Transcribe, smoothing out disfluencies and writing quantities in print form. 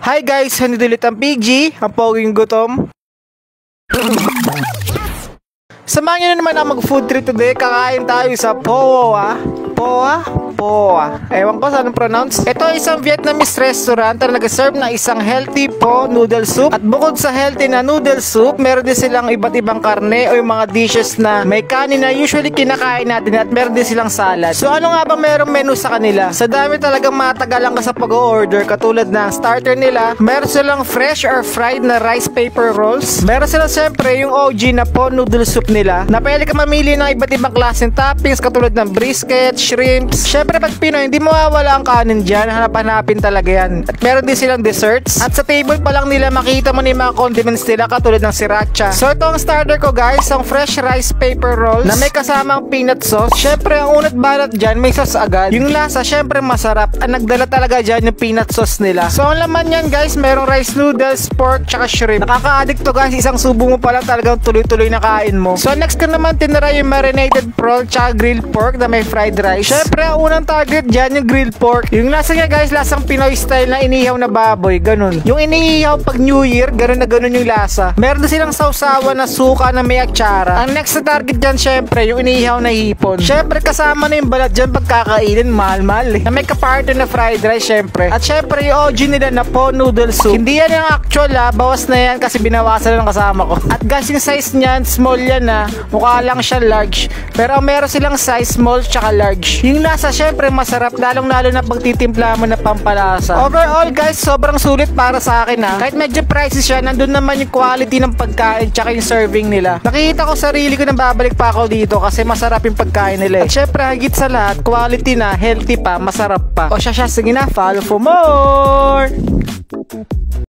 Hi guys, hindi ulit ang PG, ang poging gutom. Samahan nyo na naman ako mag-food trip today. Kakain tayo sa Poa. Ewan ko saan pronounce. Ito ay isang Vietnamese restaurant na nag-serve na isang healthy po noodle soup. At bukod sa healthy na noodle soup, meron din silang iba't ibang karne o yung mga dishes na may kanin na usually kinakain natin, at meron din silang salad. So ano nga ba merong menu sa kanila? Sa dami talagang matagalan ka sa pag-order. Katulad ng starter nila, meron silang fresh or fried na rice paper rolls. Meron silang siyempre yung OG na po noodle soup nila, na pwede ka mamili ng iba't ibang klaseng toppings katulad ng brisket, shrimps. Siyempre pag Pinoy, hindi mawawala ang kanin dyan. Hanap-hanapin talaga yan. At meron din silang desserts. At sa table pa lang nila makita mo na yung mga condiments nila katulad ng sriracha. So ito ang starter ko guys, ang fresh rice paper rolls na may kasamang peanut sauce. Siyempre ang unat banat dyan, may sauce agad. Yung lasa siyempre masarap. Ang nagdala talaga dyan yung peanut sauce nila. So ang laman yan guys, merong rice noodles, pork, tsaka shrimp. Nakaka-addict to guys, isang subo mo pa lang talagang tuloy-tuloy na kain mo. So next ko naman tinira yung marinated prawn tsaka grilled pork na may fried rice. Siyempre ang unang target dyan yung grilled pork. Yung lasa niya guys, lasang Pinoy style na inihaw na baboy, ganun. Yung inihaw pag New Year, ganun na ganun yung lasa. Meron din silang sausawan na suka na may atsara. Ang next na target dyan syempre yung inihaw na hipon. Syempre kasama na yung balat dyan pagkakainin, mahal-mahal eh. Na may kapartner na fried rice syempre. At syempre yung OG nila na po noodle soup. Hindi yan yung actual bawas na yan kasi binawasan na ng kasama ko. At guys yung size niyan, small yan mukha lang siya large. Pero meron silang size small tsaka large. Yung lasa syempre masarap, lalong-lalo na pagtitimpla mo na pampalasa. Overall guys, sobrang sulit para sa akin Kahit medyo pricey siya, nandun naman yung quality ng pagkain tsaka yung serving nila. Nakikita ko sarili ko na babalik pa ako dito kasi masarap yung pagkain nila At syempre higit sa lahat, quality na, healthy pa, masarap pa. O siya, sige na, follow for more!